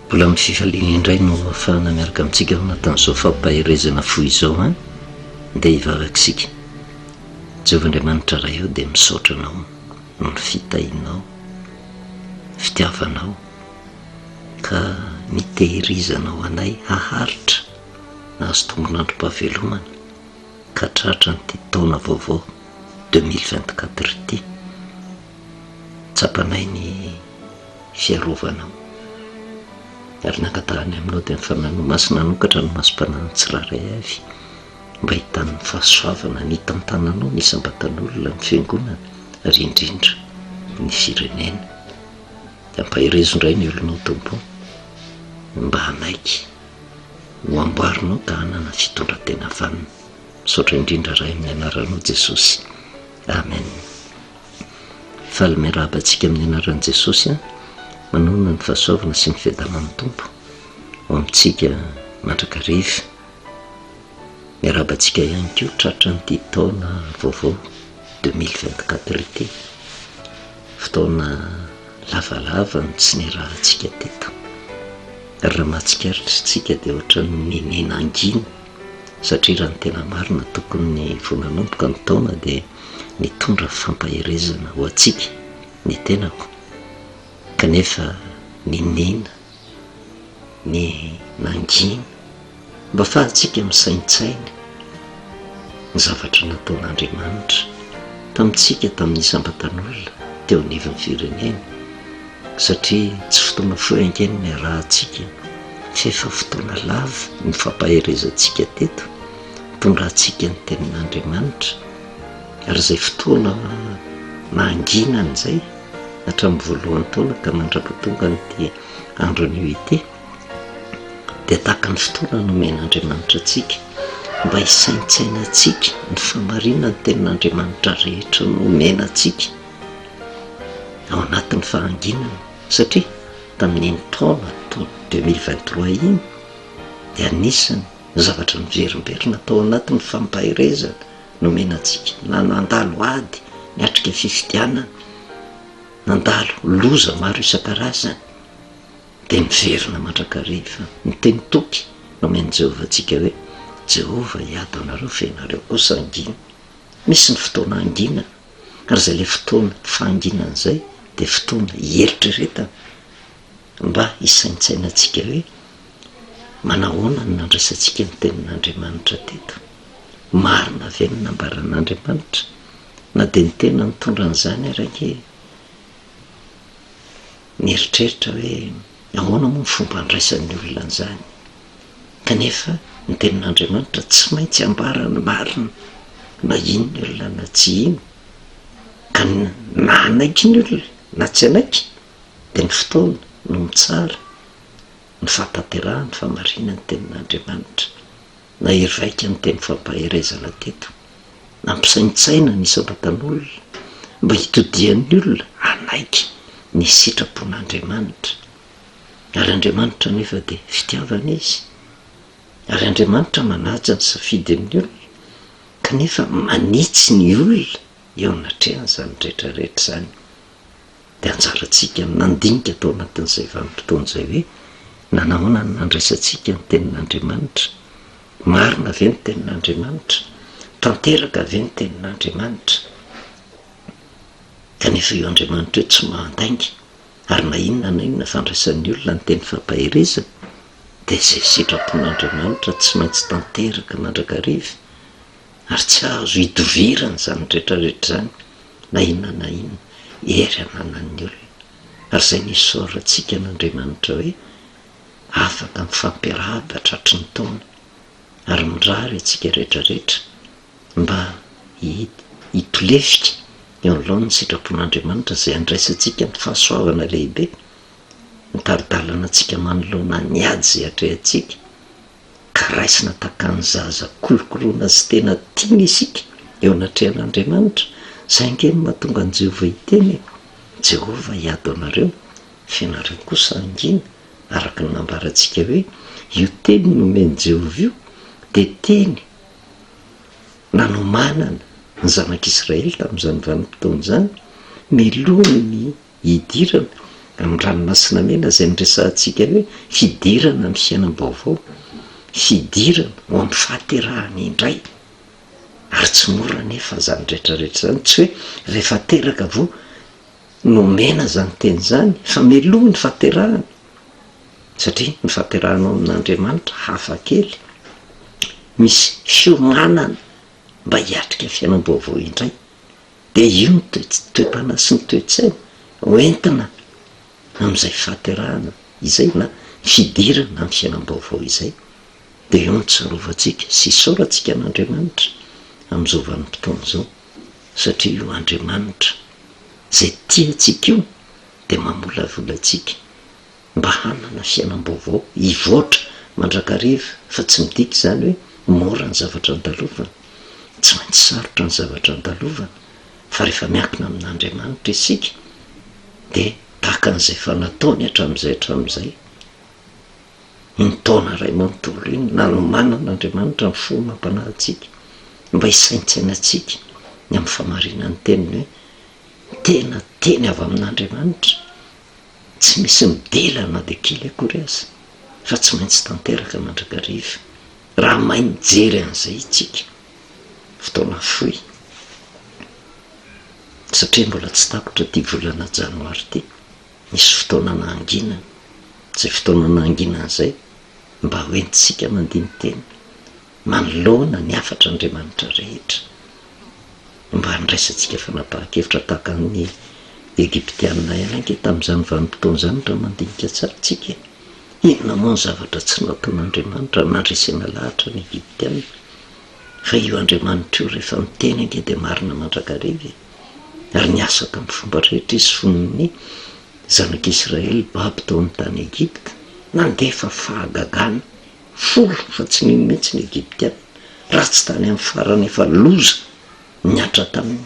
mbola amin'ny fifaliana indray no ahafahana miaraka amintsika anatin'izao fampahirezana fo izao a dia hivavakisika. Jehovandriamanitra raha eo dia misaotranao no ny fitahinao, fitiavanao ka nitehirizanao anay haharitra nahazo tombon'androm-pahavelomana ka tratra nyty taona vaovao 2024 ity. Tsapanay ny fiarovanao ary nankatahany aminao dia mifanano masina nokatra no masom-panany tsiraray avy mba hitan'ny fahasoavana ny tantananao ny sambatan'olona ny fiangonana ary indrindra ny firenena. Dia mpahirezondray ny olonao tompo mba hanaiky ho amboarinao ka hanana fitondratena vanina. Misaotra indrindra ray amin'ny anaranao Jesosy, amen. Faly miarabantsika amin'ny anaran'i Jesosy manonona ny fahasoavana sy ny fiadanan'ny tompo ho amintsika mandrakariva. Miarabantsika ihany koa tratra nyty taona vaovao 2024 ity, fotoana lavalava no tsy niarahantsika teto ary raha mahatsikaritra tsika dia ohatran'ny ninangina satria raha ny tena marina tokony ny vonanomboka ny taona dia nitondra fampahirezana ho antsika ny tenako, kanefa ninena ny nangina mba fahantsika misaintsaina ny zavatra nataon'Andriamanitra tamintsika tamin'ny sambatan'olona teo anivon'ny firenena, satria tsy fotoana fohaingeny ny arahantsika fefa fotoana lava ny fampahirezantsika teto tondrahantsika ny tenin'Andriamanitra. Ary izay fotoana nanginana izay hatramin'ny voalohany taona ka mandrapatonga nyty andro anio ity dia tahaka ny fotoana nomen'Andriamanitra antsika mba hisaintsaina antsika ny famarina ny tenin'Andriamanitra rehetra nomena antsika ao anatin'ny fahanginana, satria tamin'iny taona 2023 iny dia anisany zavatra miverimberina tao anatin'ny fampahirezana nomena antsika, na nandalo ady niatrika fifidianana, nandalo loza maro isan-karazany dia miverina mandrakariva ny teny toky nomeny Jehovah antsika hoe Jehovah hiady anareo fenareo kosa angina. Misy ny fotoana anginana ary izay le fotoana fahanginana izay dia fotoana hieritrretana mba hisaintsaina antsika hoe manahoana ny nandraisantsika ny tenin'Andriamanitra teto. Marina avy ny nambaran'Andriamanitra na dia ny tena nitondra an'izany arake nieritreritra hoe ahoana moa ny fomba andraisan'ny olona an'izany, kanefa ny tenin'Andriamanitra tsy maintsy ambarany marina na ino ny olona na tsy ino, ka na anaiky ny olona na tsy anaiky dia ny fotoana no mitsara ny fahatanterahany famarina ny tenin'Andriamanitra. Na hirvaika ny teny fampahirezana teto nampisaintsaina ny sambatan'olona mba hitodian'ny olona anaiky ny sitrapon'Andriamanitra. Ary Andriamanitra nefa dia fitiavana izy, ary Andriamanitra manaja ny safidin'ny olona, kanefa manitsy ny olona eo anatrehany izany rehetrarehetra izany. Dia anjarantsika nandinika tao anatin'izay vanim-potoana izay hoe nanahoana ny nandraisantsika ny tenin'Andriamanitra. Marina ve ny tenin'Andriamanitra, tanteraka ve ny tenin'Andriamanitra, kanefa io Andriamanitra io tsy mahandainga ary na inona na inona fandraisan'ny olona ny teny fampahirezana dia izay sitrapon'Andriamanitra tsy maintsy tanteraka mandrakariva ary tsy azo hidovirana izany rehetrarehetra izany na inona na inona ery ananan'ny olona. Ary izay nisorantsika n'Andriamanitra hoe afaka mifampiarahaba tratry ny taona ary mirary antsika rehetrarehetra mba hitolefika eo anoloan'ny sitrapon'Andriamanitra izay andraisantsika ny fahasoavana lehibe, nitaridalana antsika manoloana ny ady izay atrehantsika ka raisina takan'ny zaza kolokoloana sy tena tiana isika eo anatrehan'Andriamanitra. Izay nge no mahatonga an'i Jehovah hiteny Jehovah hiady anareo fianareo kosa angina, araka ny nambarantsika hoe io teny nomeny Jehovah io dia teny nanomanana ny zanak'Israely tamin'izany vanim-potoana izany milohany ny hidirana amin'ny ranomasina mena zay niresantsika hoe fidirana amin'ny fiainam-baovao, fidirana ho amin'ny fahaterahana indray. Ary tsy mora nefa zany rehetrarehetra zany, tsy hoe rehefa teraka vo nomena zany teny zany, fa miloha ny fahaterahana, satria ny fahaterahanao amin'Andriamanitra hafa kely, misy fiomanana mba hiatrika fiainam-baovao indray. De io ny toe-panahy sy ny toe-tsaina hoentina amin'izay fahaterahana izay na fidirana amin'ny fiainam-baovao izay. De io no tsorovantsika sy isaorantsika an'Andriamanitra amin'izao vanim-potoana izao, satria io Andriamanitra zay tiantsika io de mamolavolantsika mba hanana fiainam-baovao hivoatra mandrakariva, fa tsy midika zany hoe mora ny zavatra andalovana, tsy maintsy sarotra ny zavatra andalovana, fa rehefa miankina amin'Andriamanitra isika de tahaka an'izay fanataony hatramin'izay ny taona ray manontolo iny nanomanana Andriamanitra ny fo mampanahy antsika mba hisaintsainantsika ny amin'ny famarinany teniny hoe tena teny avy amin'Andriamanitra, tsy misy midelana de kely akory aza, fa tsy maintsy tanteraka mandrakariva raha mahay mijery an'izay itsika fotoana foy. Satria mbola tsy takotra ty volana janoary ty, misy fotoana nahanginana, zay fotoana nahanginana zay mba hoentsika mandiny teny manoloana ny afatr'Andriamanitra rehetra, mba handraisantsika fanapahan-kevitra tahaka ny Egyptianina ihany anke tamin'izany vanim-potoana zany raha mandinika tsara tsika. Inona moa ny zavatra tsy nataon'Andriamanitra nandresena lahatra ny Egyptianina, fa io Andriamanitra io rehefa miteny ange de marina mandrakariva, ary niasa tamin'ny fomba rehetra izy fonony zanak'Israely baby tao amin'ny tany Egypta, nandefa fahagagana folo fa tsy nino mihitsy ny Egyptianina, raha tsy tany amin'ny farany efa loza niatra taminy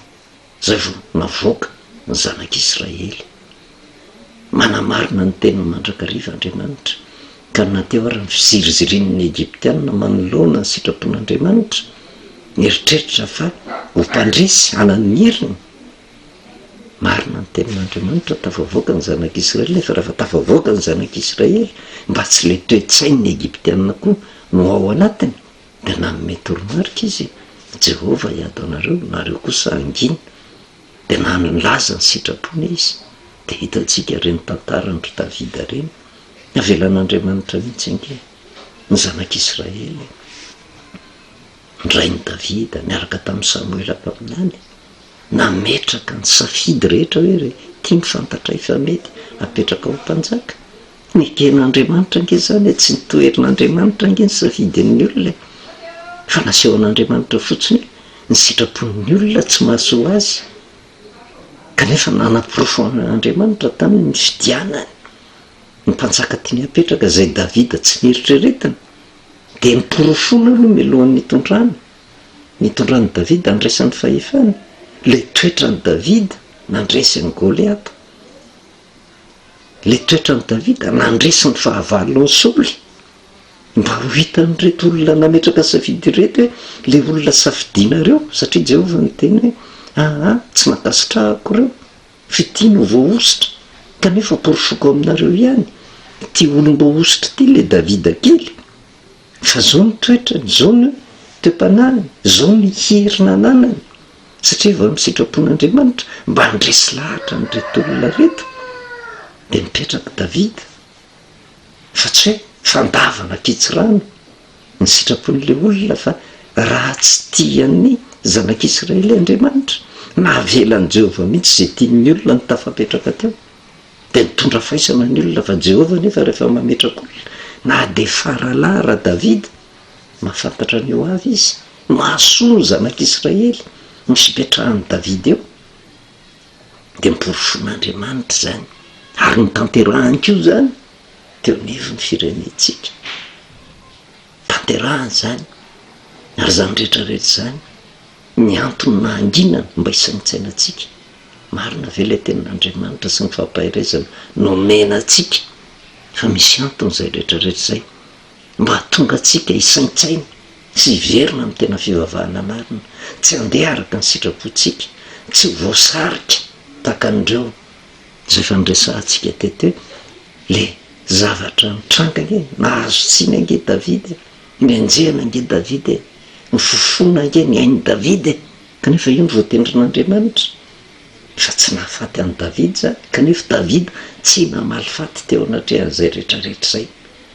zay vo navoaka ny zanak'Israely. Manamarina ny teniny mandrakariva Andriamanitra, ka nateo ary ny fizirizirin'ny Egyptianina manoloana ny sitrapon'Andriamanitra, mieritreritra fa ho mpandresy hanany heriny. Marina ny tenin'Andriamanitra tafavoaka ny zanak'Israely, fa rehefa tafavoaka ny zanak'Israely mba tsy le toe-tsain'ny Egyptianina koa no ao anatiny, de nanome toromarika izy, Jehova hiady anareo, nareo kosa angina, de nanlaza ny sitrapony izy. De hitantsika reny tantarandro Davida reny, avelan'Andriamanitra mihitsy ange ny zanak'Israely. Ndrainy Davida miaraka tamin'ny Samoela mpaminany, nametraka ny safidy rehetra hoe tia mifantatra efa mety apetraka ao mpanjaka. Niken'Andriamanitra ange zany, tsy nitoherin'Andriamanitra ange ny safidy'ny olona, fa naseho an'Andriamanitra fotsiny ny sitrapon'ny olona tsy mahasoa azy, kanefa nanamporofo-Andriamanitra taminy ny fidianany ny mpanjaka tiany apetraka zay Davida tsy nieritreretiny, de niporofona no milohan'ny nitondrany Davida andraisan'ny fahefany, le toetrany Davida nandresy ny Goliata, le toetrany Davida nandresy ny fahavalon'ny Saoly, mba ho hitan'ny reto olona nametraka safidy reto hoe le olona safidinareo, satria Jehova ny teny hoe tsy makasitrahako reo, fitiny ho voaositra, kanefa porofoko aminareo ihany, ty olom-bo ositra ty le Davida kely, fa zao ny toetrany, zao ny toe-panahiny, zao ny herina ananany, satria vao misitrapon'Andriamanitra mba handresy lahatra ny reto olona reto, de mipetraka Davida, fa tsy hoe fandavana kitsirano ny sitrapon'le olona, fa raha tsy tian'ny zanak'Israely Andriamanitra, nahavelan'ny Jehova mihitsy zay tian'ny olona ny tafapetraka teo, de mitondra faisana ny olona. Fa Jehova nefa rehefa mametraka olona, na de faralahy Davida, mahafantatra ny eo avy izy, mahasoa ny zanak'Israely ny fipetrahan'ny Davida eo, de miporofon'Andriamanitra zany, ary ny tanterahany kio zany teo nevo ny firenetsika, tanterahany zany, ary zany rehetrarehetra zany ny antony nahanginana mba hisaintsainantsika. Marina ve le tenin'Andriamanitra sy ny fampaherezana nomena atsika, fa misy antony zay rehetrarehetra zay mba tonga atsika hisaintsaina sy hiverina amin'ny tena fivavahana marina, tsy handeha araka ny sitrapontsika, tsy voasarika tahaka an'ireo zay fandraisantsika teto hoe le zavatra mitrangany nahazo tsiny ange Davida, mianjehana ange Davida, mifofona ange ny ainy Davida, kanefa io ny voatendrin'Andriamanitra fa tsy nahafaty any Davida zany, kanefa Davida tsy namaly faty teo anatrehan'izay rehetrarehetra zay.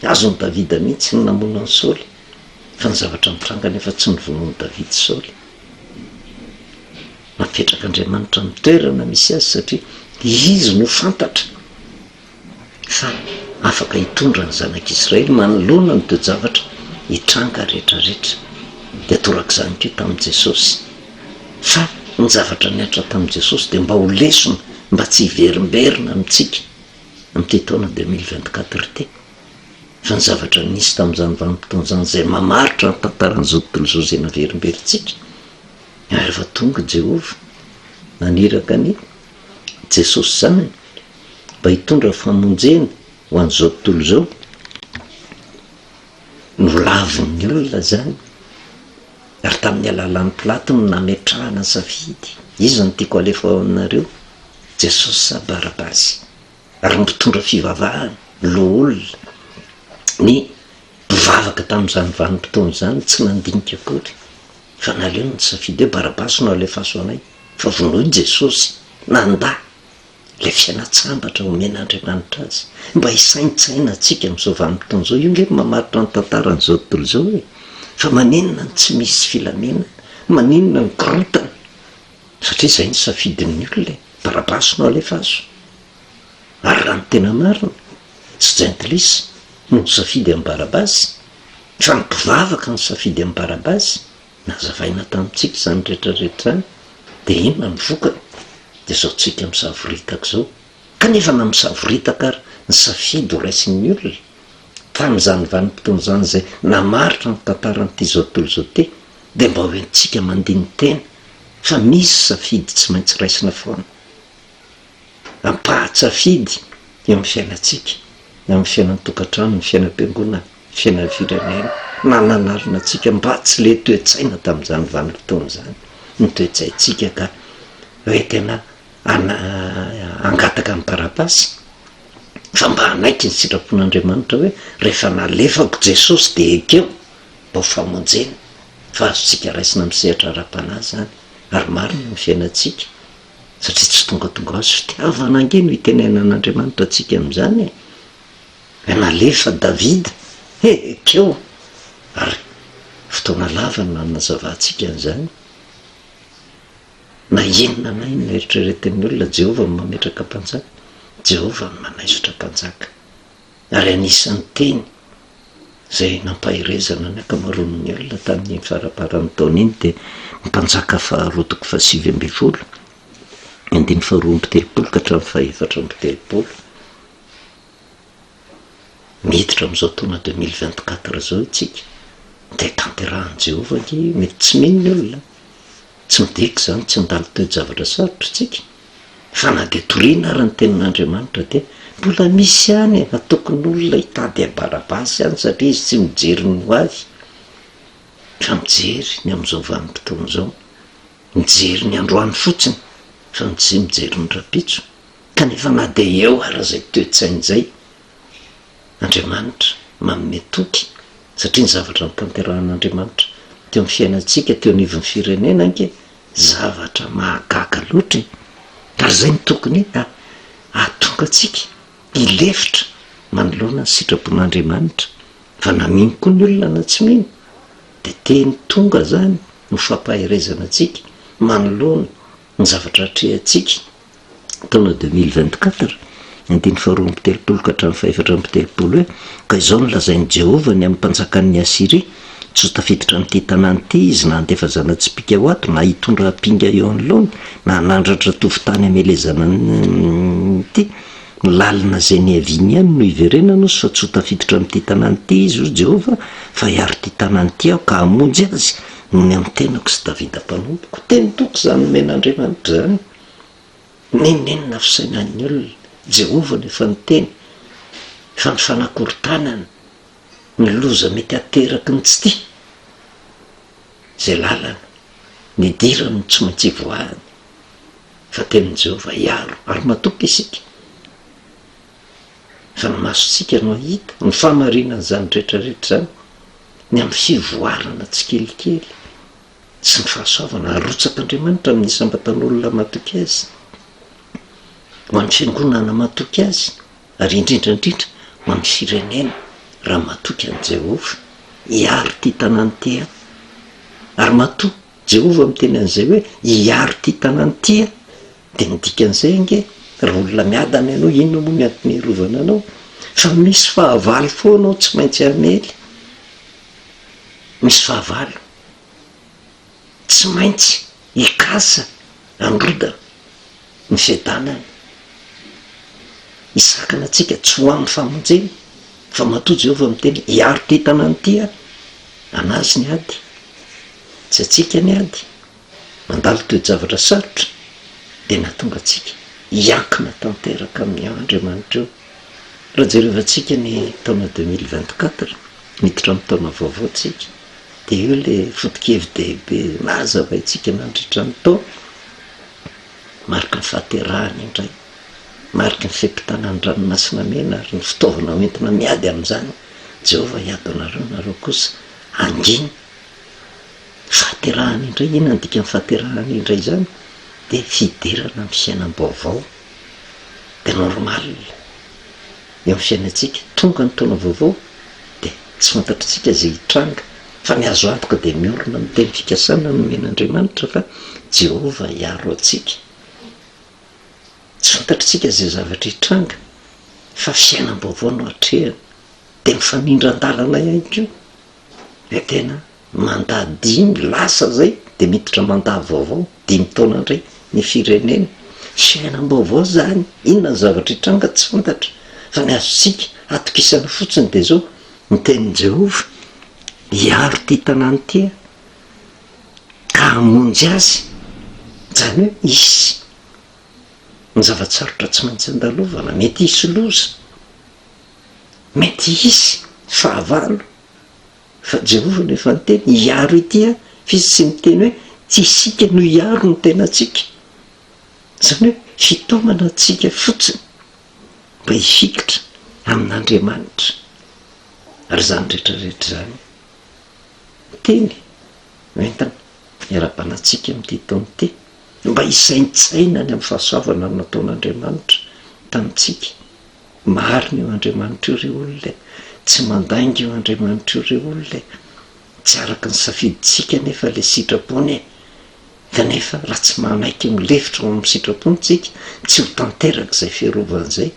Azony Davida mihitsy ny namono any Saoly, fa ny zavatra mitranga nefa tsy nivonoany Davida Saoly. Napetraka Andriamanitra amin'ny toerana misy azy satria izy no fantatra fa afaka hitondra ny zanak'Israely manoloana ny teo zavatra hitranga rehetrarehetra. De torak'izany keo tamin'i Jesosy, fa ny zavatra niatra tamin'i Jesosy de mba ho lesona, mba tsy hiverimberina amintsika amin'ity taona 2024 ity. Fa ny zavatra nisy tamin'izany vanim-potoana zany zay mamaritra ny tantaran'izao tontolo izao zay naverimberitsika. Ary rehefa tonga Jehova naniraka ny Jesosy zany mba hitondra famonjena ho an'izao tontolo izao, no lavon'ny olona zany. Ary tamin'ny alalan'ny Pilato no nametrahana safidy, izy no tiako alefa ao aminareo, Jesosy sa Barabasy, ary mpitondra fivavahana lo olona ny mpivavaka tamin'izany vanim-potoana zany tsy nandinika akory, fa naleo ny safidy hoe Barabasy no alefaso anay, fa vonoy Jesosy nanda le fiainatsambatra omen'Andriamanitra azy, mba hisaintsaina atsika amin'izao vanim-potoana zao. Io nge mamaritra ny tantaran'izao tontolo izao hoe fa maninona ny tsy misy filaminana, maninona ny korotana, satria izay ny safidin'ny olona, Barabasy no alefaso. Ary raha ny tena marina tsy jentilisa no safidy amin'ny Barabasy, fa ny mpivavaka ny safidy amin'ny Barabasy, nazavaina tamintsika izany rehetrarehetra zany, de inona ny vokany? De zao tsika misaforitaka zao, kanefa na misaforitaka ary ny safidy ho raisin'ny olona tamin'izany vanim-potoana zany zay namaritra ny tantaran'ity zao tontolo zao ty, de mba hoentsika mandiny tena fa misy safidy tsy maintsy raisina foana. Ampaha-tsafidy eo amin'ny fiainatsika, amin'ny fiainan'ny tokantrano, ny fiainam-piangonana, fiainan'ny firenena, nananarina atsika mba tsy le toe-tsaina tamin'izany vanim-potoana zany, ny toe-tsaintsika ka hoe tena angataka amin'ny Barabasy. Fa mba hanaiky ny sitrapon'Andriamanitra hoe rehefa nalefako Jesosy de ekeo mba ho famonjena, fa azontsika raisina amin'ny sehatra ara-panahy zany. Ary marina ny fiainatsika satria tsy tongatonga azo fitiavana ange no hitenenan'Andriamanitra atsika amin'izany e. Nalefa Davida ekeo, ary fotoana lava no nanazavatsika an'izany. Na inona na inona eritreretin'ny olona, Jehova no mametraka mpanjaka, Jehova no manaisotra mpanjaka. Ary anisan'ny teny zay nampahirezana ny ankamaroan'ny olona tamin'ny faraparan'ny taona iny de mpanjaka faharoa fahasivy ambin'ny folo, andiny faharoa amby telopolo ka hatramin'ny fahaefatra amby telopolo. Miditra amin'izao taona 2024 zao itsika, de tanterahan'i Jehova ange mety tsy mino ny olona. Tsy midika zany tsy handalo toe-javatra sarotra tsika, fa na de toriana ary ny tenin'Andriamanitra de mbola misy ihany na tokony olona hitady a Barabasy ihany satria izy tsy mijery ny ho avy, fa mijery ny amin'izao vanim-potoana zao, mijery ny androany fotsiny, fa tsy mijery ny rapitso. Kanefa na de eo ary zay toe-tsainy zay, Andriamanitra manome toky, satria ny zavatra nitanteran'Andriamanitra teo amin'ny fiainantsika, teo anivon'ny firenena ange zavatra mahagaga loatra, ary zay ny tokony ahatonga atsika hilefitra manoloana ny sitrapon'Andriamanitra. Fa na mino koa ny olona na tsy mino, de teny tonga zany no fampahirezana atsika manoloana ny zavatra atrehantsika taona 2024 andiny faharoa amby telopolo ka hatramin'ny fahaefatra amby telopolo hoe ka izao no lazain'i Jehova ny amin'ny mpanjakan'ny Asiria, tsy ho tafiditra amin'ity tanàna ity izy na andefa zana-tsipika ho ato, na hitondra pinga eo anoloany, na nandratra tovotany amelezana ity lalina zay ny aviany ihany no iverenana fa tsy ho tafiditra amin'ity tanàna ity izy o Jehova, fa hiaro ity tanàna ity aho ka hamonjy azy ny amin'ny tenako sy Davida mpanompoko. Teny toko zany men'Andriamanitra zany. Nenenina fisainan'ny olona, Jehova nefa ny teny, fa ny fanakorontanana ny loza mety ateraky ny tsy tia zay lalana, nidirany tsy maintsy voahany, fa tenin'i Jehova hiaro ary matoky isika fa ny masontsika no ahita ny fahamarinana zany rehetrarehetra zany ny amin'ny fivoarana tsikelikely sy ny fahasoavana arotsak'Andriamanitra amin'ny isam-batan'olona matoky azy ho an'ny fiangonana matoky azy ary indrindrandrindra ho an'ny firenena raha matoky an' Jehova hiaro ty tanàny tia ary matoa Jehova miteny an'izay hoe hiaro ty tanàny tia de midikan'izay nge raha olona miadana ianao inona moa miantony hiarovana anao fa misy fahavalo foanao tsy maintsy amely misy fahavalo tsy maintsy hikasa androdana ny fiadanany hisakana atsika tsy ho amin'ny famonjena fa matoa Jehova miteny hiaro ty tanàny tia anazy ny ady tsy atsika ny ady mandalo toe-javatra sarotra de natonga atsika hiankina tanteraka amin'ny Andriamanitra eo raha jerevantsika ny taona 2024 miditra amin'ny taona vaovao tsika de eo le foto-kevin-dehibe mazava itsika nandritra ny tao marika ny fahaterahany indray marika ny fempitana ny ranomasina mena ary ny fitaovana hoentina miady amin'izany Jehova hiady nareo kosa anginy fahaterahany indray ina andika ny fahaterahany indray zany de fidirana amin'ny fiainam-baovao de normal eo amin'ny fiainantsika tonga ny taona vaovao de tsy fantatritsika zay hitranga fa ny azo antoka de miorona miteny fikasana nomen'Andriamanitra fa Jehova hiaro atsika tsy fantatritsika zay zavatra hitranga fa fiainam-baovao no atrehany de mifanindran-dalana ihany ko de tena mandadimy lasa zay de miditra mandaha vaovao 5 taona indray ny firenena fiainam-baovao zany inona ny zavatra hitranga tsy fantatra fa ny azosika atokisana fotsiny de zao mitenin' Jehova hiaro ty tanàny tia ka hamonjy azy zany hoe isy ny zavatsarotra tsy maintsy andalovana mety hisy loza mety hisy fahavalo fa Jehova nefa nyteny hiaro itya fizy tsy miteny hoe tsy isika no hiaro ny tenatsika zany hoe fitomana atsika fotsiny mba hifikitra amin'Andriamanitra ary zany rehetrarehetra zany teny entana miara-banatsika amin'ity taona ity mba hisaintsaina ny amin'ny fahasoavana nataon'Andriamanitra tamitsika marina eo Andriamanitra io re olona tsy mandainga eo Andriamanitra io re olona tsy araka ny safiditsika nefa le sitrapony kanefa raha tsy manaiky milefitra ho amin'ny sitrapony tsika tsy ho tanteraka izay fiarovan'izay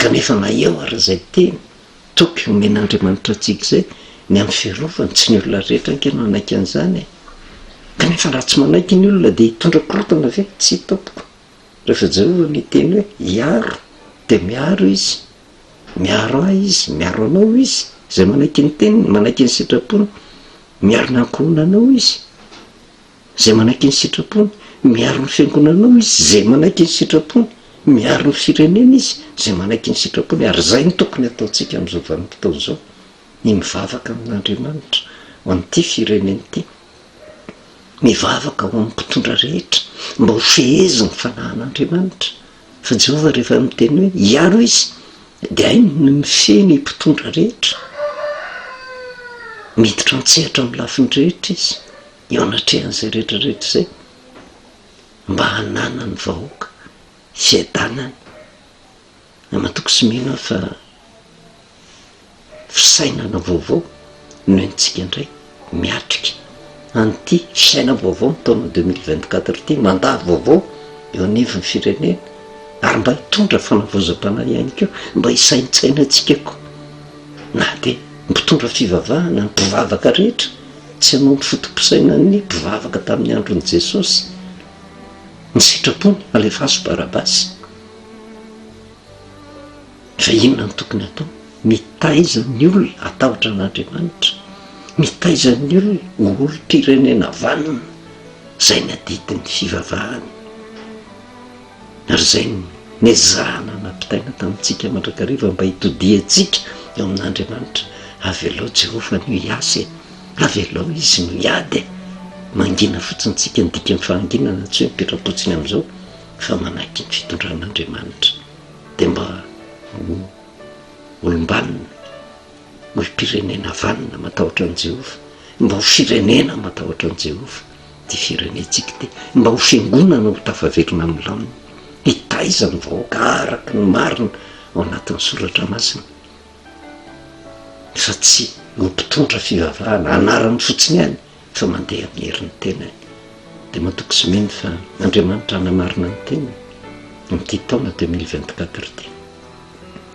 kanefa na eo ary zay teny toky omen'Andriamanitra atsika zay ny amin'ny fiarovany tsy ny olona rehetra nkeno anaiky an'izany kanefa raha tsy manaiky ny olona de hitondra korotana ve tsy hitaopoko rehefa Jehova ny teny hoe hiaro de miaro izy miaro ahy izy miaro anao izy zay manaiky ny teniny manaiky ny sitrapony miaro ny ankohonanao izy zay manaiky ny sitrapony miaro ny fiangonanao izy zay manaiky ny sitrapony miaro ny firenena izy zay manaiky ny sitrapony ary zay ny tokony ataontsika amin'izao vanim-potoana zao ny mivavaka amin'Andriamanitra ho an'ity firenena ity mivavaka ho amin'ny mpitondra rehetra mba ho feheziny fanahan'Andriamanitra fa Jehova rehefa miteny hoe hiaro izy de ainy no mifeny mpitondra rehetra miditra antsehatra amin'ny lafiny rehetra izy eo anatrehan'izay rehetrarehetra zay mba hanana ny vahoaka fiadanany amatoko sy mino fa fisainana vaovao no entsika indray miatrika an'ity fiaina-vaovao taona 2024 ity mandaha vaovao eo anivon'ny firenena ary mba hitondra fanavozam-panahy ihany keo mba hisaintsaina atsika koa na de mpitondra fivavahana ny mpivavaka rehetra tsy hanao ny fotom-pisaina ny mpivavaka tamin'ny andron'i Jesosy ny sitrapony alefaso Barabasy fa inona ny tokony atao mitaiza ny olona atahotra an'Andriamanitra mitaiza ny olona olom-pirenena vanina zay ny adidin'ny fivavahany ary zay nezahana nampitaina tamintsika mandrakariva mba hitodiatsika eo amin'Andriamanitra avy alao Jehova no hiasy avy alao izy no hiady mangina fotsintsika ndika ny fahanginana tsy hoe mipetrapotsiny amin'izao fa manaiky ny fitondran'Andriamanitra de mba olombanina, hoe mpirenena vanina matahotra an' Jehova, mba ho firenena matahotra an' Jehova ty firenentsika ty, mba ho fiangonana ho tafaverina amin'ny lamina, hitaiza ny vahoaka araky ny marina ao anatin'ny soratra masina, fa tsy ho mpitondra fivavahana anarany fotsiny ihany fa mandeha amin'ny herin'ny tena. Dia mahatoky sy mino fa Andriamanitra hanamarina ny tena nyity taona 2024 ty,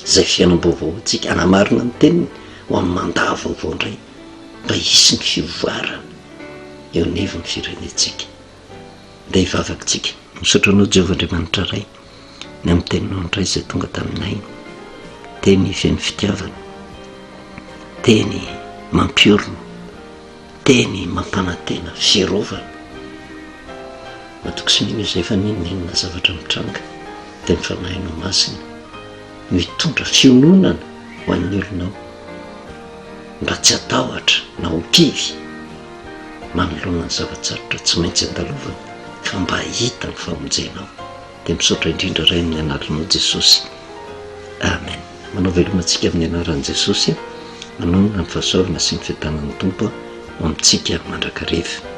izay fiainam-baovao antsika hanamarina ny teniny ho amin'ny mandat vaovao indray, mba hisy ny fivoarana eo anivon'ny firenentsika. Dia hivavakitsika misaotra anao Jehovah Andriamanitra ray ny amin'ny teninao indray izay tonga taminay, teny feno fitiavana, teny mampiorona, teny mampanantena, fiarovana. Mahatoky sy mino izay efa ninonenina zavatra mitranga dia ny fanahinao masina mitondra fiononana ho an'ny olonao, mba tsy hatahotra na ho mpivy manoloana ny zavatsarotra tsy maintsy andalovana, fa mba hita ny famonjenao. Dia misaotra indrindra ray amin'ny anaranao Jesosy, amen. Manao velomantsika amin'ny anaran'i Jesosy, manonona ny fahasoavana sy ny fiadanan'ny Tompo amintsika mandrakariva.